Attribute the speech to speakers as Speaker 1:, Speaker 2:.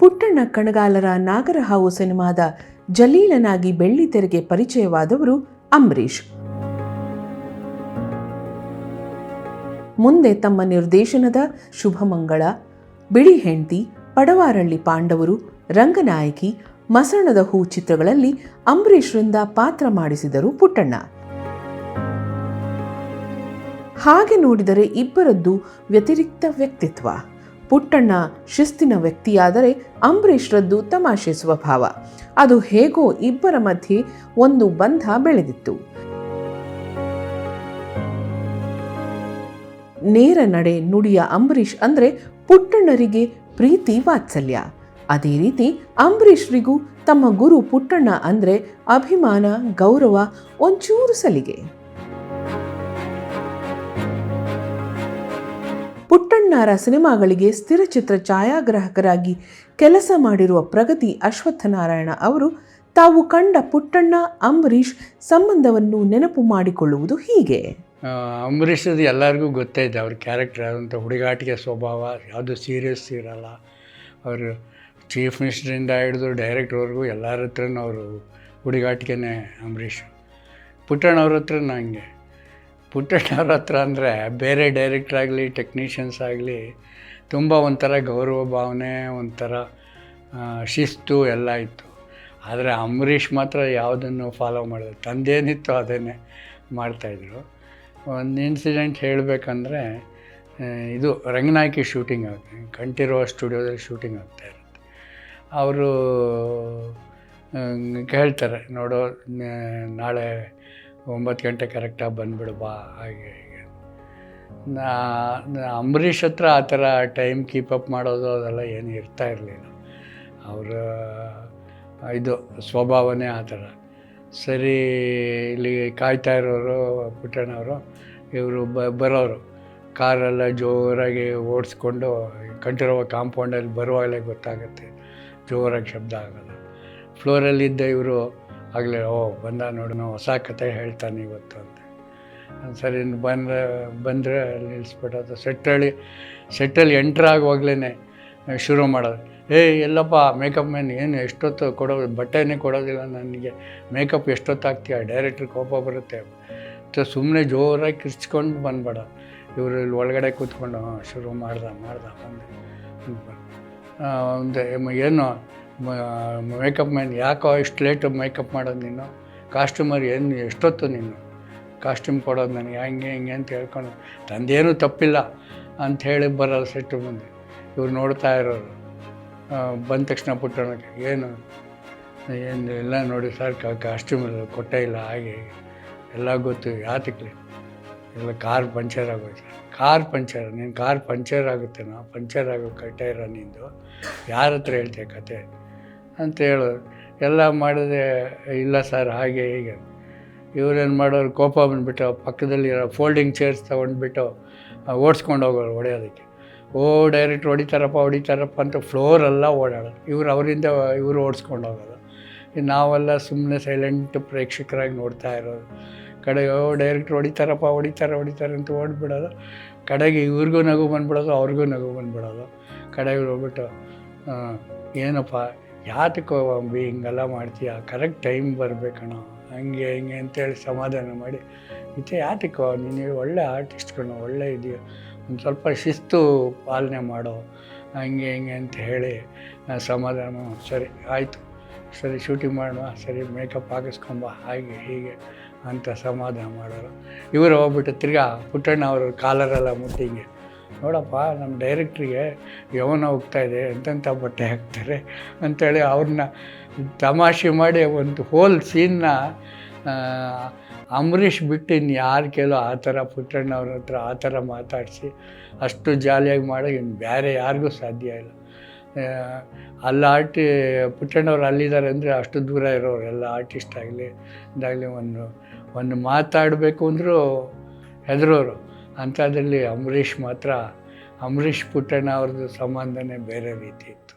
Speaker 1: ಪುಟ್ಟಣ್ಣ ಕಣಗಾಲರ ನಾಗರಹಾವು ಸಿನಿಮಾದ ಜಲೀಲನಾಗಿ ಬೆಳ್ಳಿತೆರೆಗೆ ಪರಿಚಯವಾದವರು ಅಂಬರೀಷ್. ಮುಂದೆ ತಮ್ಮ ನಿರ್ದೇಶನದ ಶುಭಮಂಗಳ, ಬಿಳಿ ಹೆಂಡ್ತಿ, ಪಡವಾರಳ್ಳಿ ಪಾಂಡವರು, ರಂಗನಾಯಕಿ, ಮಸಣದ ಹೂ ಚಿತ್ರಗಳಲ್ಲಿ ಅಂಬರೀಷ್ರಿಂದ ಪಾತ್ರ ಮಾಡಿಸಿದರು ಪುಟ್ಟಣ್ಣ. ಹಾಗೆ ನೋಡಿದರೆ ಇಬ್ಬರದ್ದು ವ್ಯತಿರಿಕ್ತ ವ್ಯಕ್ತಿತ್ವ. ಪುಟ್ಟಣ್ಣ ಶಿಸ್ತಿನ ವ್ಯಕ್ತಿಯಾದರೆ ಅಂಬರೀಷ್ರದ್ದು ತಮಾಷೆ ಸ್ವಭಾವ. ಅದು ಹೇಗೋ ಇಬ್ಬರ ಮಧ್ಯೆ ಒಂದು ಬಂಧ ಬೆಳೆದಿತ್ತು. ನೇರ ನಡೆ ನುಡಿಯ ಅಂಬರೀಷ್ ಅಂದರೆ ಪುಟ್ಟಣ್ಣರಿಗೆ ಪ್ರೀತಿ ವಾತ್ಸಲ್ಯ. ಅದೇ ರೀತಿ ಅಂಬರೀಷ್ರಿಗೂ ತಮ್ಮ ಗುರು ಪುಟ್ಟಣ್ಣ ಅಂದರೆ ಅಭಿಮಾನ, ಗೌರವ, ಒಂಚೂರು ಸಲಿಗೆ. ಪುಟ್ಟಣ್ಣರ ಸಿನಿಮಾಗಳಿಗೆ ಸ್ಥಿರಚಿತ್ರ ಛಾಯಾಗ್ರಾಹಕರಾಗಿ ಕೆಲಸ ಮಾಡಿರುವ ಪ್ರಗತಿ ಅಶ್ವತ್ಥನಾರಾಯಣ ಅವರು ತಾವು ಕಂಡ ಪುಟ್ಟಣ್ಣ ಅಂಬರೀಷ್ ಸಂಬಂಧವನ್ನು ನೆನಪು ಮಾಡಿಕೊಳ್ಳುವುದು ಹೀಗೆ.
Speaker 2: ಅಂಬರೀಷದು ಎಲ್ಲರಿಗೂ ಗೊತ್ತೇ ಇದೆ ಅವ್ರ ಕ್ಯಾರೆಕ್ಟರ್ ಆದಂಥ ಹುಡುಗಾಟಿಕೆ ಸ್ವಭಾವ, ಯಾವುದು ಸೀರಿಯಸ್ ಇರಲ್ಲ. ಅವರು ಚೀಫ್ ಮಿನಿಸ್ಟ್ರಿಂದ ಹಿಡಿದು ಡೈರೆಕ್ಟ್ರ್ವರೆಗೂ ಎಲ್ಲರ ಹತ್ರನೂ ಅವರು ಹುಡುಗಾಟಿಕೆನೇ ಅಂಬರೀಷ್. ಪುಟ್ಟಣ್ಣವ್ರ ಹತ್ರನೂ ಹಂಗೆ. ಪುಟ್ಟಣ್ಣವ್ರ ಹತ್ರ ಅಂದರೆ ಬೇರೆ ಡೈರೆಕ್ಟ್ರ್ ಆಗಲಿ ಟೆಕ್ನಿಷಿಯನ್ಸ್ ಆಗಲಿ ತುಂಬ ಒಂಥರ ಗೌರವ ಭಾವನೆ, ಒಂಥರ ಶಿಸ್ತು ಎಲ್ಲ ಇತ್ತು. ಆದರೆ ಅಂಬರೀಷ್ ಮಾತ್ರ ಯಾವುದನ್ನು ಫಾಲೋ ಮಾಡಿದ್ರು, ತಂದೇನಿತ್ತು ಅದನ್ನೇ ಮಾಡ್ತಾಯಿದ್ರು. ಒಂದು ಇನ್ಸಿಡೆಂಟ್ ಹೇಳಬೇಕಂದ್ರೆ, ಇದು ರಂಗನಾಯಕಿ ಶೂಟಿಂಗ್ ಆಗುತ್ತೆ, ಕಂಠೀರವ ಸ್ಟುಡಿಯೋದಲ್ಲಿ ಶೂಟಿಂಗ್ ಆಗ್ತಾಯಿರುತ್ತೆ. ಅವರು ಹೇಳ್ತಾರೆ, ನೋಡೋ ನಾಳೆ 9 ಗಂಟೆ ಕರೆಕ್ಟಾಗಿ ಬಂದುಬಿಡು ಬಾ, ಹಾಗೆ ಹೀಗೆ. ಅಂಬರೀಷ್ ಹತ್ರ ಆ ಥರ ಟೈಮ್ ಕೀಪಪ್ ಮಾಡೋದು ಅದೆಲ್ಲ ಏನು ಇರ್ತಾ ಇರಲಿಲ್ಲ. ಅವರ ಇದು ಸ್ವಭಾವನೇ ಆ ಥರ. ಸರಿ, ಇಲ್ಲಿ ಕಾಯ್ತಾ ಇರೋರು ಪುಟ್ಟಣ್ಣವರು, ಇವರು ಬರೋರು ಕಾರೆಲ್ಲ ಜೋರಾಗಿ ಓಡಿಸ್ಕೊಂಡು ಕಂಠೀರವ ಕಾಂಪೌಂಡಲ್ಲಿ ಬರುವಾಗಲೇ ಗೊತ್ತಾಗುತ್ತೆ, ಜೋರಾಗಿ ಶಬ್ದ ಆಗೋದು. ಫ್ಲೋರಲ್ಲಿದ್ದ ಇವರು ಆಗಲೇ ಬಂದ ನೋಡು, ನಾವು ಹೊಸ ಕತೆ ಹೇಳ್ತಾನೆ ಇವತ್ತು ಅಂತ. ಸರಿ ಬಂದರೆ ನಿಲ್ಲಿಸ್ಬಿಟ್ಟೋದು. ಸೆಟ್ಟಲ್ಲಿ ಎಂಟ್ರಾಗುವಾಗಲೇ ಶುರು ಮಾಡೋದು, ಎಲ್ಲಪ್ಪ ಮೇಕಪ್ ಮ್ಯಾನ್, ಏನು ಎಷ್ಟೊತ್ತು ಕೊಡೋದು, ಬಟ್ಟೆನೇ ಕೊಡೋದಿಲ್ಲ ನನಗೆ, ಮೇಕಪ್ ಎಷ್ಟೊತ್ತು ಹಾಕ್ತೀಯ, ಡೈರೆಕ್ಟ್ರ್ ಕೋಪ ಬರುತ್ತೆ ಅಂತ ಸುಮ್ಮನೆ ಜೋರಾಗಿ ಕಿರ್ಚ್ಕೊಂಡು ಬಂದ್ಬೇಡ. ಇವರು ಇಲ್ಲಿ ಒಳಗಡೆ ಕೂತ್ಕೊಂಡು ಶುರು ಬಂದೆ ಒಂದು ಏನು ಮೇಕಪ್ ಮ್ಯಾನ್, ಯಾಕೋ ಇಷ್ಟು ಲೇಟು ಮೇಕಪ್ ಮಾಡೋದು ನೀನು, ಕಾಸ್ಟ್ಯೂಮರ್ ಏನು ಎಷ್ಟೊತ್ತು ನೀನು ಕಾಸ್ಟ್ಯೂಮ್ ಕೊಡೋದು ನನಗೆ, ಹಿಂಗೆ ಅಂತ ಹೇಳ್ಕೊಂಡು, ತಂದೇನೂ ತಪ್ಪಿಲ್ಲ ಅಂಥೇಳಿ ಬರೋದು ಸೆಟ್ಟು ಮುಂದೆ. ಇವ್ರು ನೋಡ್ತಾ ಇರೋರು. ಬಂದ ತಕ್ಷಣ ಪುಟ್ಟಣ್ಣಕ್ಕೆ ಏನು ಎಲ್ಲ ನೋಡಿ ಸರ್, ಕಾಸ್ಟ್ಯೂಮ್ ಎಲ್ಲ ಕೊಟ್ಟೇ ಇಲ್ಲ, ಹಾಗೆ ಎಲ್ಲ ಗೊತ್ತು, ಯಾತಕ್ಕೆ ಎಲ್ಲ ಕಾರ್ ಪಂಚರ್ ಆಗೋಯ್ತು. ಕಾರ್ ಪಂಚರ್, ನೀನು ಕಾರ್ ಪಂಚರ್ ಆಗುತ್ತೇನೋ, ಪಂಚರ್ ಆಗೋ ಟೈರ ನಿಂದು, ಯಾರ ಹತ್ರ ಹೇಳ್ತೀಯ ಕತೆ ಅಂತ ಹೇಳೋದು. ಎಲ್ಲ ಮಾಡಿದೆ, ಇಲ್ಲ ಸರ್ ಹಾಗೆ ಹೀಗೆ. ಇವ್ರೇನು ಮಾಡೋರು, ಕೋಪ ಬಂದುಬಿಟ್ಟು ಪಕ್ಕದಲ್ಲಿರೋ ಫೋಲ್ಡಿಂಗ್ ಚೇರ್ಸ್ ತೊಗೊಂಡ್ಬಿಟ್ಟು ಓಡಿಸ್ಕೊಂಡು ಹೋಗೋರು ಹೊಡೆಯೋದಕ್ಕೆ. ಡೈರೆಕ್ಟ್ ಹೊಡಿತಾರಪ್ಪ ಅಂತ ಫ್ಲೋರೆಲ್ಲ ಓಡಾಡೋದು. ಅವರಿಂದ ಇವರು ಓಡಿಸ್ಕೊಂಡು ಹೋಗೋದು. ನಾವೆಲ್ಲ ಸುಮ್ಮನೆ ಸೈಲೆಂಟ್ ಪ್ರೇಕ್ಷಕರಾಗಿ ನೋಡ್ತಾ ಇರೋದು. ಕಡೆಗೆ ಡೈರೆಕ್ಟ್ರ್ ಹೊಡಿತಾರೆ ಅಂತ ಓಡಿಬಿಡೋದು. ಕಡೆಗೆ ಇವ್ರಿಗೂ ನಗು ಬಂದ್ಬಿಡೋದು, ಅವ್ರಿಗೂ ನಗು ಬಂದ್ಬಿಡೋದು. ಕಡೆಗೆ ಹೋಗ್ಬಿಟ್ಟು, ಏನಪ್ಪ ಯಾತಕ್ಕೋ ಅಂಬಿ ಹಿಂಗೆಲ್ಲ ಮಾಡ್ತೀಯ, ಕರೆಕ್ಟ್ ಟೈಮ್ ಬರಬೇಕಣ್ಣ, ಹಂಗೆ ಅಂತೇಳಿ ಸಮಾಧಾನ ಮಾಡಿ, ಮತ್ತೆ ಯಾತಕ್ಕೋ ನೀನು ಒಳ್ಳೆ ಆರ್ಟಿಸ್ಟ್ ಕಣೋ, ಒಳ್ಳೆ ಇದೆಯೋ, ಒಂದು ಸ್ವಲ್ಪ ಶಿಸ್ತು ಪಾಲನೆ ಮಾಡೋ, ಹಂಗೆ ಅಂತ ಹೇಳಿ ಸಮಾಧಾನ. ಸರಿ ಆಯಿತು, ಸರಿ ಶೂಟಿಂಗ್ ಮಾಡುವ, ಸರಿ ಮೇಕಪ್ ಹಾಕಿಸ್ಕೊಂಬ, ಹಾಗೆ ಹೀಗೆ ಅಂತ ಸಮಾಧಾನ ಮಾಡೋರು. ಇವರು ಹೋಗ್ಬಿಟ್ಟು ತಿರ್ಗಾ ಪುಟ್ಟಣ್ಣ ಅವರು ಕಾಲರೆಲ್ಲ ಮುಟ್ಟಿ ಹಿಂಗೆ, ನೋಡಪ್ಪ ನಮ್ಮ ಡೈರೆಕ್ಟ್ರಿಗೆ ಯೌವನ ಹೋಗ್ತಾಯಿದೆ, ಎಂತೆಂಥ ಬಟ್ಟೆ ಹಾಕ್ತಾರೆ ಅಂಥೇಳಿ ಅವ್ರನ್ನ ತಮಾಷೆ ಮಾಡಿ ಒಂದು ಹೋಲ್ ಸೀನ್ನ ಅಂಬರೀಷ್ ಬಿಟ್ಟು ಇನ್ನು ಯಾರು ಕೇಳೋ ಆ ಥರ ಪುಟ್ಟಣ್ಣವ್ರ ಹತ್ರ ಆ ಥರ ಮಾತಾಡಿಸಿ ಅಷ್ಟು ಜಾಲಿಯಾಗಿ ಮಾಡೋ ಇನ್ನು ಬೇರೆ ಯಾರಿಗೂ ಸಾಧ್ಯ ಇಲ್ಲ. ಪುಟ್ಟಣ್ಣವ್ರು ಅಲ್ಲಿದ್ದಾರೆ ಅಂದರೆ ಅಷ್ಟು ದೂರ ಇರೋರು ಎಲ್ಲ ಆರ್ಟಿಸ್ಟ್ ಆಗಲಿ ಇದಾಗಲಿ ಒಂದು ಮಾತಾಡಬೇಕು ಅಂದರೂ ಹೆದರೋರು. ಅಂಥದ್ರಲ್ಲಿ ಅಂಬರೀಷ್ ಪುಟ್ಟಣ್ಣ ಅವ್ರದ್ದು ಸಂಬಂಧನೇ ಬೇರೆ ರೀತಿ ಇತ್ತು.